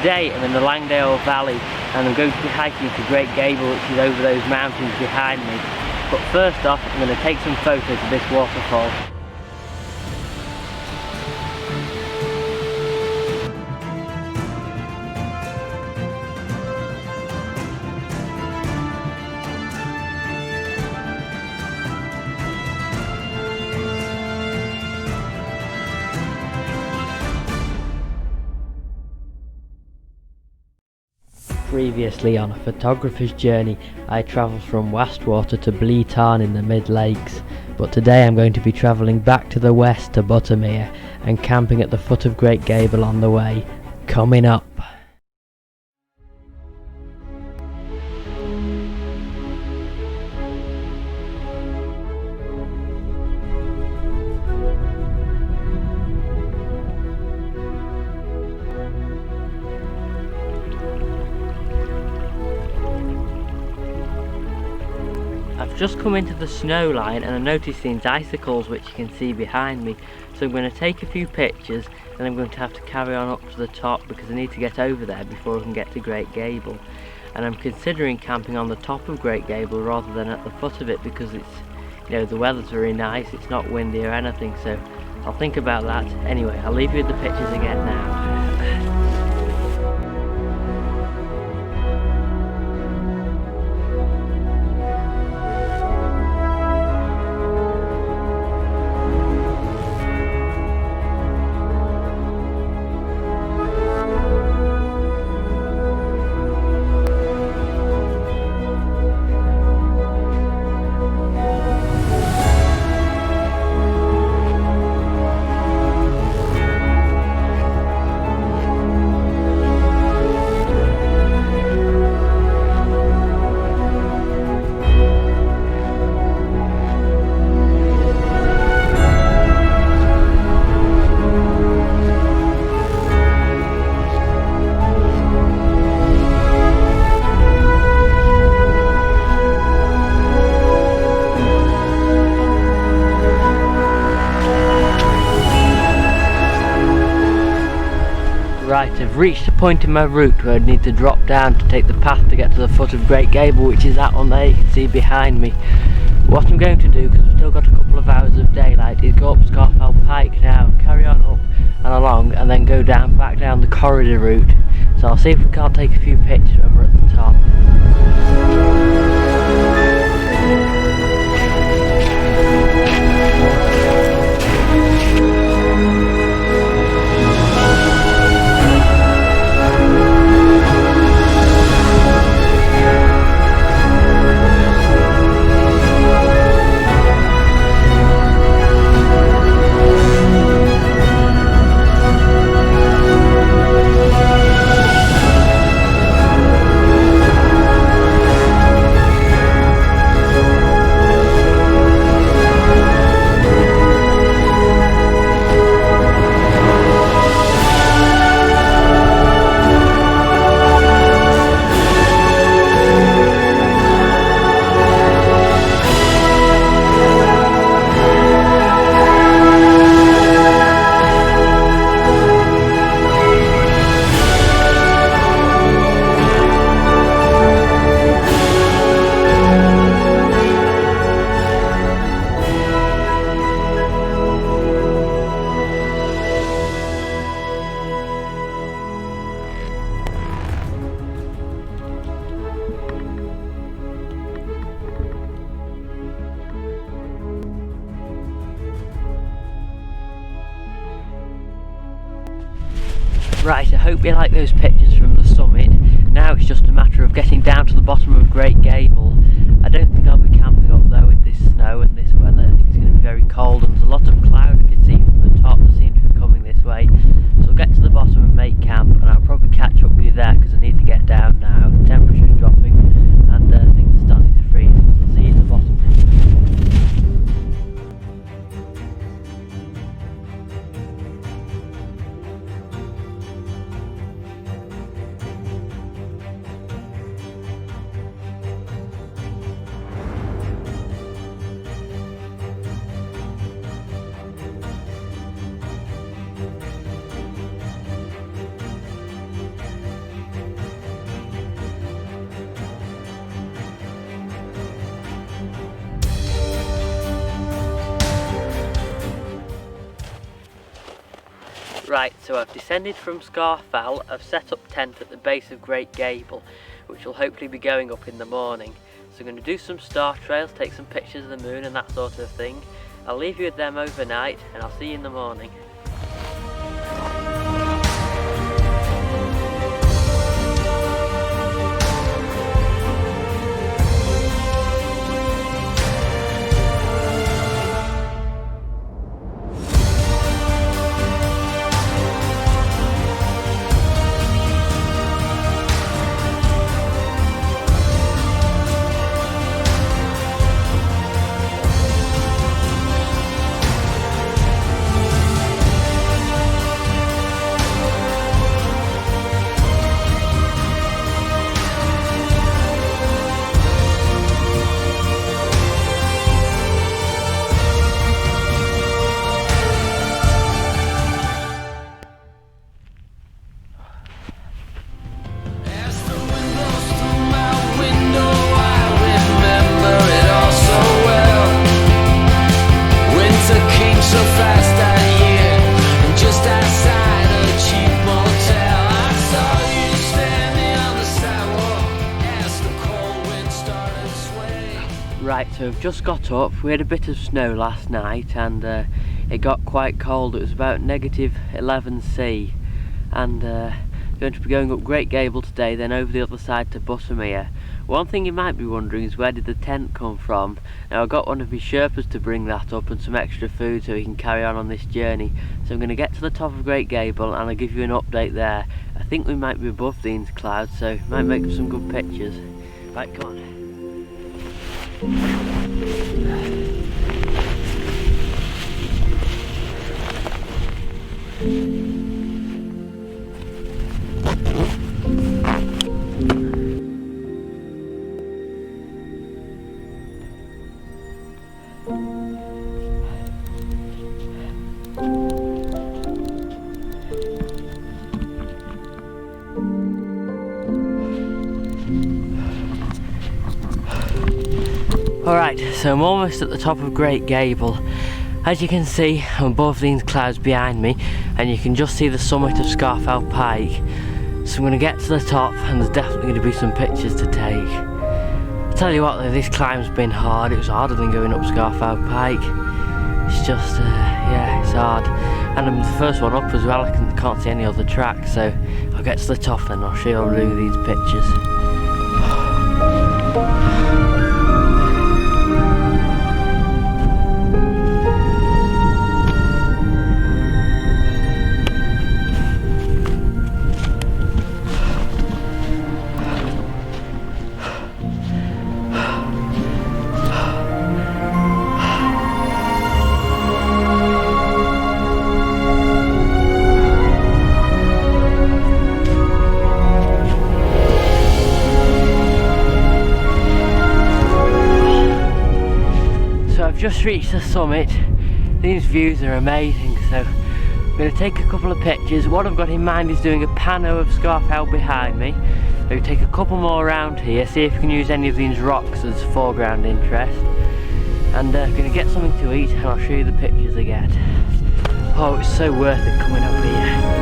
Today I'm in the Langdale Valley and I'm going to be hiking to Great Gable, which is over those mountains behind me. But first off, I'm going to take some photos of this waterfall. Previously on a photographer's journey, I travelled from Wastwater to Blea Tarn in the Mid Lakes, but today I'm going to be travelling back to the west to Buttermere and camping at the foot of Great Gable on the way. Coming up. I've just come into the snow line and I noticed these icicles which you can see behind me, so I'm going to take a few pictures and I'm going to have to carry on up to the top because I need to get over there before I can get to Great Gable. And I'm considering camping on the top of Great Gable rather than at the foot of it because it's, you know, the weather's very nice, it's not windy or anything, so I'll think about that. Anyway, I'll leave you with the pictures again now. Right, I've reached a point in my route where I need to drop down to take the path to get to the foot of Great Gable, which is that one there you can see behind me. What I'm going to do, because I've still got a couple of hours of daylight, is go up Scarfell Pike now, carry on up and along, and then go down back down the corridor route. So I'll see if we can't take a few pictures when we're at the top. Right, I hope you like those pictures from the summit. Now it's just a matter of getting down to the bottom of Great Gable. I don't think I'll be camping up there with this snow and this weather. I think it's going to be very cold and there's a lot of cloud I can see from the top that seem to be coming this way. So I'll get to the bottom and make camp, and I'll probably catch up with you there because I need to get down now. The temperature's dropping and things are starting to freeze. I'll see you at the bottom. Right, so I've descended from Scafell, I've set up tent at the base of Great Gable, which will hopefully be going up in the morning. So I'm going to do some star trails, take some pictures of the moon and that sort of thing. I'll leave you with them overnight and I'll see you in the morning. Right, so we've just got up. We had a bit of snow last night and it got quite cold. It was about -11°C and going to be going up Great Gable today, then over the other side to Buttermere. One thing you might be wondering is where did the tent come from? Now I got one of my Sherpas to bring that up and some extra food so we can carry on this journey. So I'm going to get to the top of Great Gable and I'll give you an update there. I think we might be above these clouds, so might make some good pictures. Right, come on. Alright, so I'm almost at the top of Great Gable. As you can see, I'm above these clouds behind me and you can just see the summit of Scafell Pike. So I'm going to get to the top and there's definitely going to be some pictures to take. I tell you what though, this climb's been hard. It was harder than going up Scafell Pike. It's just, yeah, it's hard. And I'm the first one up as well, I can't see any other track, so I'll get to the top and I'll show you how to do these pictures. Just reached the summit. These views are amazing, so I'm going to take a couple of pictures. What I've got in mind is doing a pano of Scafell behind me. I'm going to take a couple more around here, see if we can use any of these rocks as foreground interest, and I'm going to get something to eat and I'll show you the pictures I get. Oh, it's so worth it coming up here.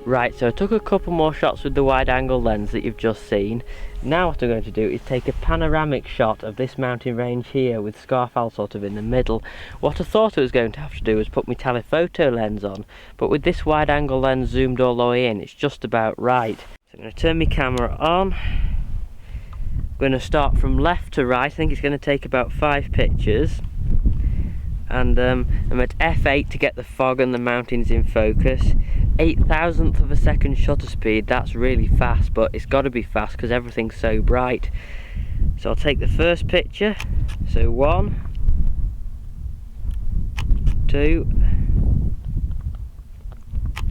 Right, so I took a couple more shots with the wide angle lens that you've just seen. Now what I'm going to do is take a panoramic shot of this mountain range here with Scafell sort of in the middle. What I thought I was going to have to do was put my telephoto lens on, but with this wide angle lens zoomed all the way in, it's just about right. So I'm going to turn my camera on. I'm going to start from left to right. I think it's going to take about 5 pictures. And I'm at f8 to get the fog and the mountains in focus. 8,000th of a second shutter speed. That's really fast, but it's got to be fast because everything's so bright. So I'll take the first picture. So 1, 2,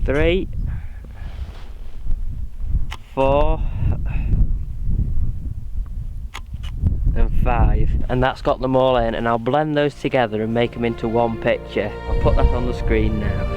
3, 4 and 5, and that's got them all in, and I'll blend those together and make them into one picture. I'll put that on the screen now.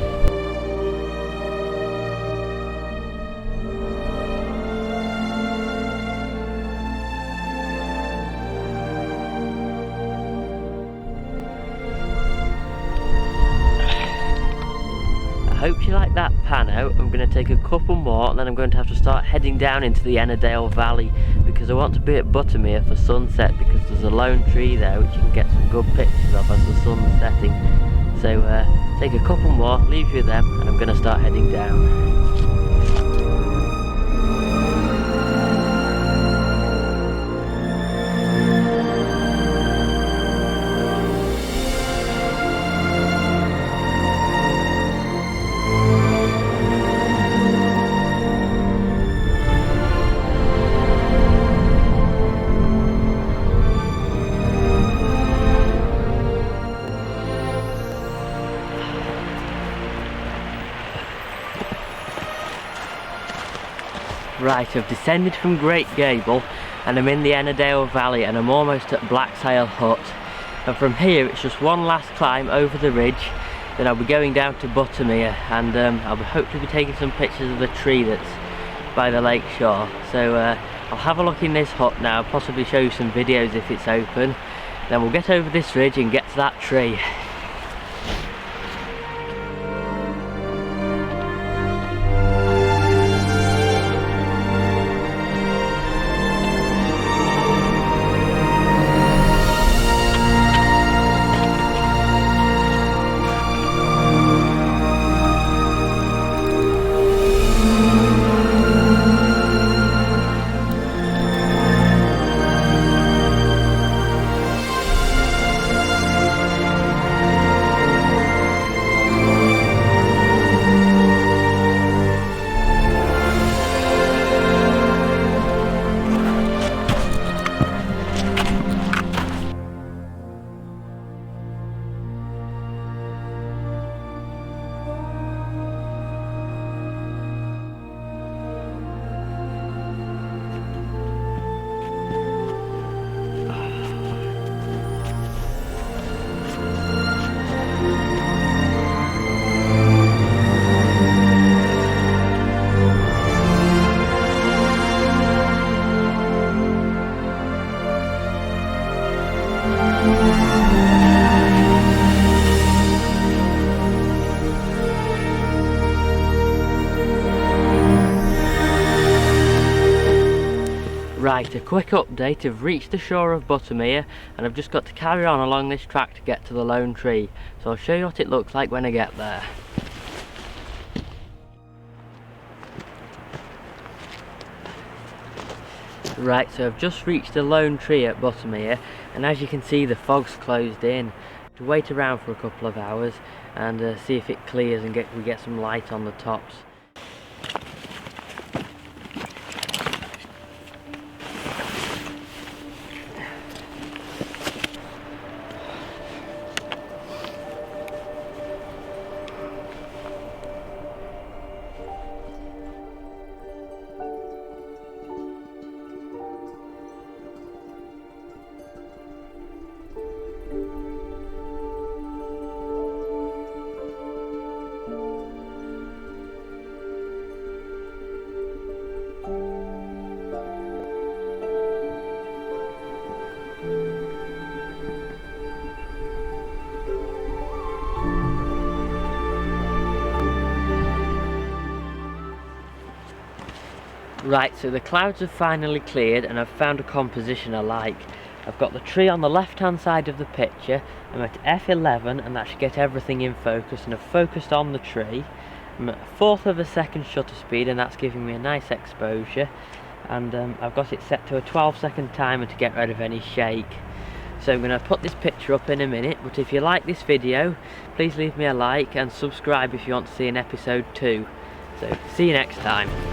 I hope you like that pan out. I'm going to take a couple more and then I'm going to have to start heading down into the Ennerdale Valley because I want to be at Buttermere for sunset, because there's a lone tree there which you can get some good pictures of as the sun's setting. So take a couple more, leave you with them, and I'm going to start heading down. Right, I've descended from Great Gable and I'm in the Ennerdale Valley and I'm almost at Blacksile Hut. And from here it's just one last climb over the ridge, then I'll be going down to Buttermere, and I'll hopefully be taking some pictures of the tree that's by the lake shore. So I'll have a look in this hut now, possibly show you some videos if it's open. Then we'll get over this ridge and get to that tree. Right, a quick update. I've reached the shore of Buttermere and I've just got to carry on along this track to get to the lone tree. So I'll show you what it looks like when I get there. Right, so I've just reached the lone tree at Buttermere, and as you can see the fog's closed in. To wait around for a couple of hours and see if it clears and we get some light on the tops. Right, so the clouds have finally cleared and I've found a composition I like. I've got the tree on the left hand side of the picture. I'm at f11 and that should get everything in focus, and I've focused on the tree. I'm at 1/4 of a second shutter speed and that's giving me a nice exposure, and I've got it set to a 12-second timer to get rid of any shake. So I'm going to put this picture up in a minute, but if you like this video please leave me a like and subscribe if you want to see an episode 2. So see you next time.